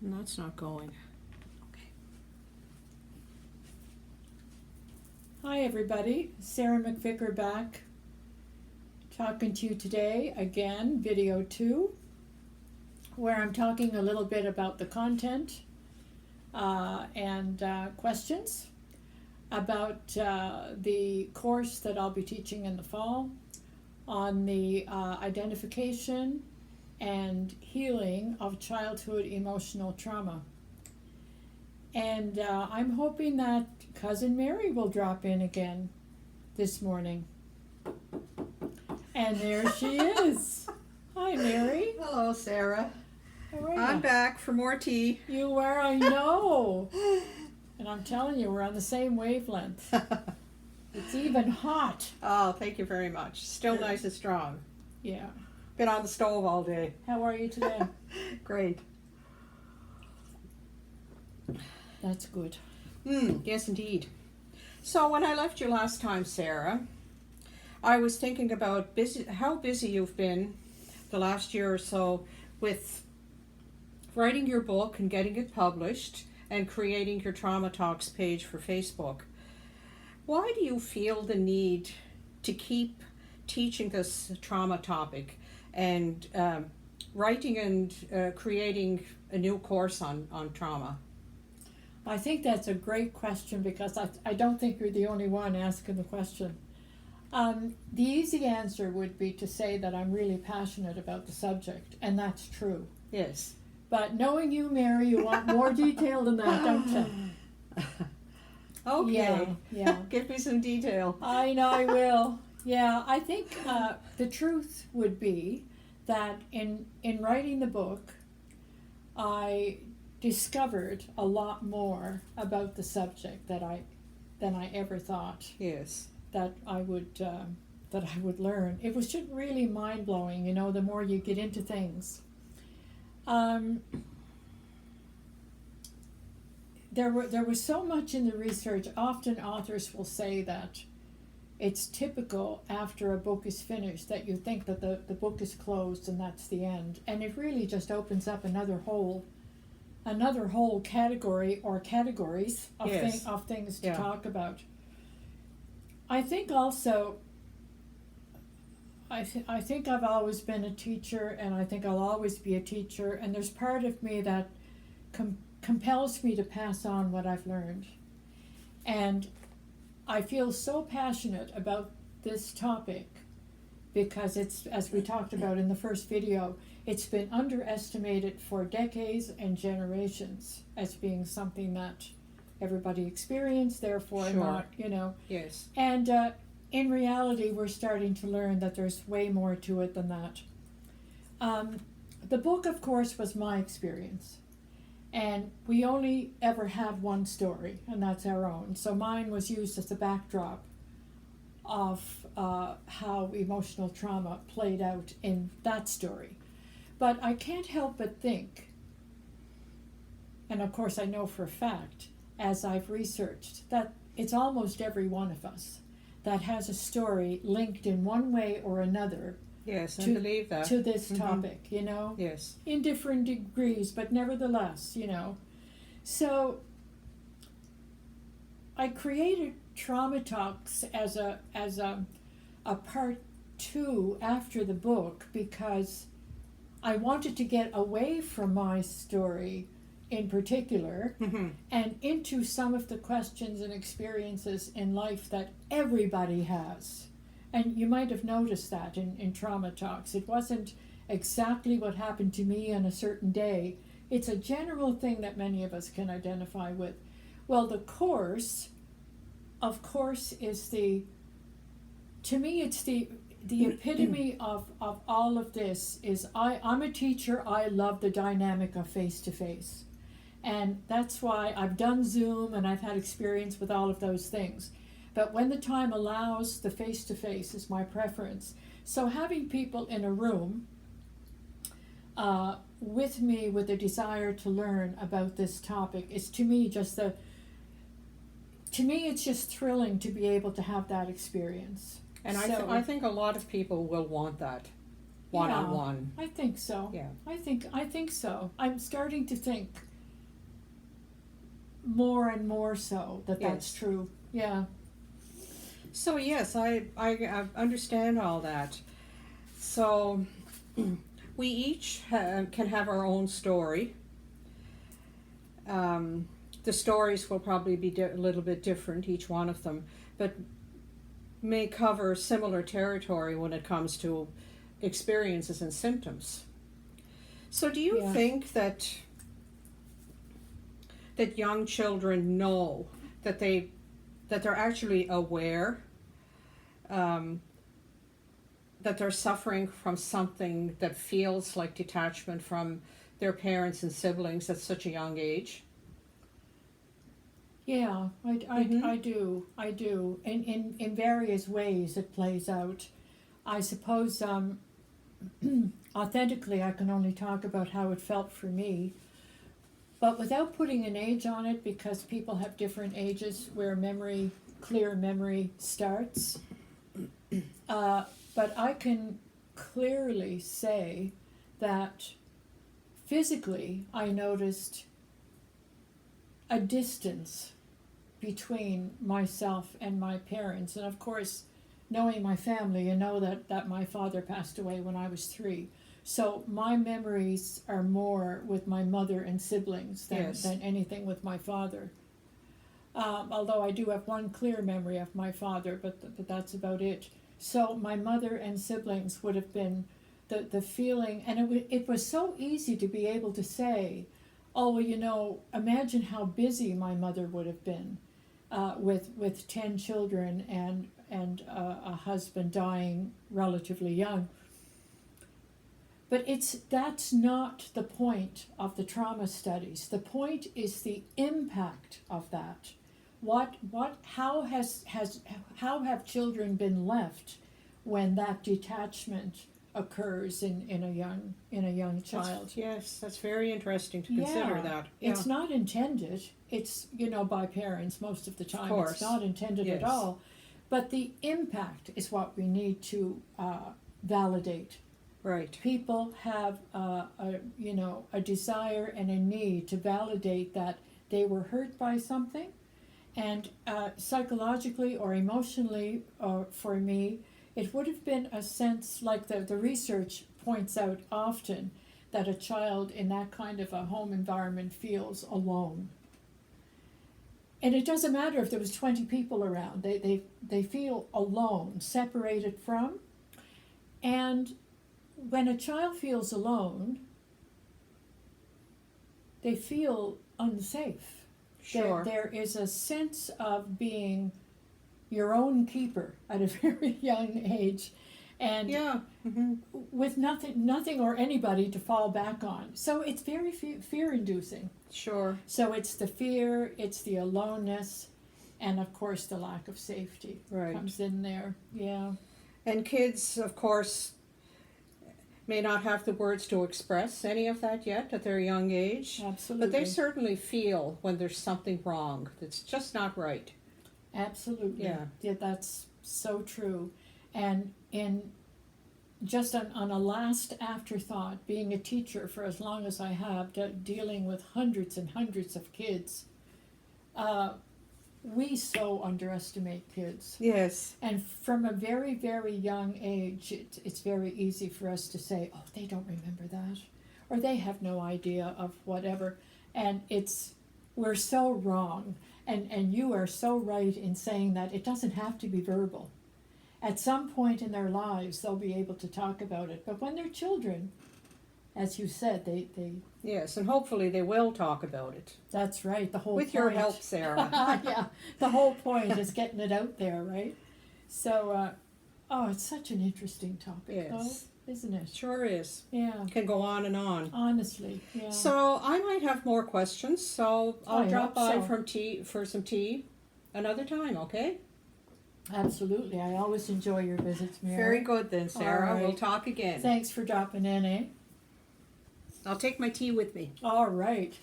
And that's not going. Okay. Hi everybody, Sarah McVicker back, talking to you today, again, video 2, where I'm talking a little bit about the content and questions about the course that I'll be teaching in the fall on the identification and healing of childhood emotional trauma. And I'm hoping that Cousin Mary will drop in again this morning. And there she is. Hi, Mary. Hello, Sarah. How are I'm you? back for more tea. You are, I know. And I'm telling you, we're on the same wavelength. It's even hot. Oh, thank you very much. Still nice and strong. Yeah. Been on the stove all day. How are you today? Great. That's good. Yes, indeed. So when I left you last time, Sarah, I was thinking about how busy you've been the last year or so with writing your book and getting it published and creating your Trauma Talks page for Facebook. Why do you feel the need to keep teaching this trauma topic and writing and creating a new course on trauma? I think that's a great question because I don't think you're the only one asking the question. The easy answer would be to say that I'm really passionate about the subject, and that's true. Yes. But knowing you, Mary, you want more detail than that, don't you? Okay. Yeah. Give me some detail. I know I will. Yeah, I think the truth would be that in writing the book, I discovered a lot more about the subject than I ever thought Yes. that I would learn. It was just really mind blowing, you know. The more you get into things, there was so much in the research. Often authors will say that it's typical after a book is finished that you think that the book is closed and that's the end, and it really just opens up another whole category or categories of, Yes. of things to Yeah. talk about. I think also, I think I've always been a teacher, and I think I'll always be a teacher, and there's part of me that compels me to pass on what I've learned. And I feel so passionate about this topic because it's, as we talked about in the first video, it's been underestimated for decades and generations as being something that everybody experienced, therefore Sure. not, you know. Yes. And in reality, we're starting to learn that there's way more to it than that. The book, of course, was my experience. And we only ever have one story, and that's our own. So mine was used as a backdrop of how emotional trauma played out in that story. But I can't help but think, and of course I know for a fact, as I've researched, that it's almost every one of us that has a story linked in one way or another Yes, I to- believe that. to this topic, you know? Yes. In different degrees, but nevertheless, you know. So I created Trauma Talks as a part 2 after the book because I wanted to get away from my story in particular and into some of the questions and experiences in life that everybody has. And you might have noticed that in Trauma Talks. It wasn't exactly what happened to me on a certain day. It's a general thing that many of us can identify with. Well, the course, of course, is to me, it's the epitome of all of this is I'm a teacher. I love the dynamic of face-to-face. And that's why I've done Zoom and I've had experience with all of those things. But when the time allows, the face-to-face is my preference. So having people in a room with me with a desire to learn about this topic is to me it's just thrilling to be able to have that experience. And So- I think a lot of people will want that one-on-one. I think so. Yeah. I think so. I'm starting to think more and more so that's Yes. true. Yeah. So yes, I understand all that. So we each can have our own story. The stories will probably be a little bit different, each one of them, but may cover similar territory when it comes to experiences and symptoms. So do you Yeah. think that young children know that they're actually aware that they're suffering from something that feels like detachment from their parents and siblings at such a young age? Yeah, Mhm. I do. In various ways it plays out. I suppose authentically I can only talk about how it felt for me, but without putting an age on it because people have different ages where clear memory starts. But I can clearly say that physically I noticed a distance between myself and my parents. And of course, knowing my family, you know that my father passed away when I was 3. So my memories are more with my mother and siblings Yes. than anything with my father. Although I do have one clear memory of my father, but that's about it. So my mother and siblings would have been the feeling, and it was so easy to be able to say, oh, well, you know, imagine how busy my mother would have been with 10 children and a husband dying relatively young. But that's not the point of the trauma studies. The point is the impact of that. How have children been left when that detachment occurs in a young child? That's very interesting to consider that. Yeah. It's not intended. It's, by parents most of the time. course. It's not intended Yes. at all. But the impact is what we need to validate. Right. People have a desire and a need to validate that they were hurt by something, and psychologically or emotionally, for me, it would have been a sense like the research points out often that a child in that kind of a home environment feels alone. And it doesn't matter if there was 20 people around. They feel alone, separated from. And when a child feels alone, they feel unsafe. Sure. There is a sense of being your own keeper at a very young age, and Yeah. Mm-hmm. with nothing or anybody to fall back on. So it's very fear-inducing. Sure. So it's the fear, it's the aloneness, and of course the lack of safety Right. comes in there. Yeah. And kids, of course, may not have the words to express any of that yet at their young age. Absolutely. But they certainly feel when there's something wrong that's just not right. Absolutely. Yeah. That's so true. And in just on a last afterthought, being a teacher for as long as I have, dealing with hundreds and hundreds of kids, we so underestimate kids. Yes. And from a very, very young age, it's very easy for us to say, oh, they don't remember that, or they have no idea of whatever. And we're so wrong. And you are so right in saying that it doesn't have to be verbal. At some point in their lives, they'll be able to talk about it. But when they're children, as you said, they Yes, and hopefully they will talk about it. that's right, the whole With point. your help, Sarah. Yeah, the whole point is getting it out there, right? So, it's such an interesting topic, Yes. though, isn't it? Sure is. Yeah, Can go on and on. honestly, yeah. So I might have more questions, so I'll I drop hope by so. for some tea another time, okay? Absolutely, I always enjoy your visits, Mary. Very good then, Sarah. All right. We'll talk again. Thanks for dropping in, eh? I'll take my tea with me. All right.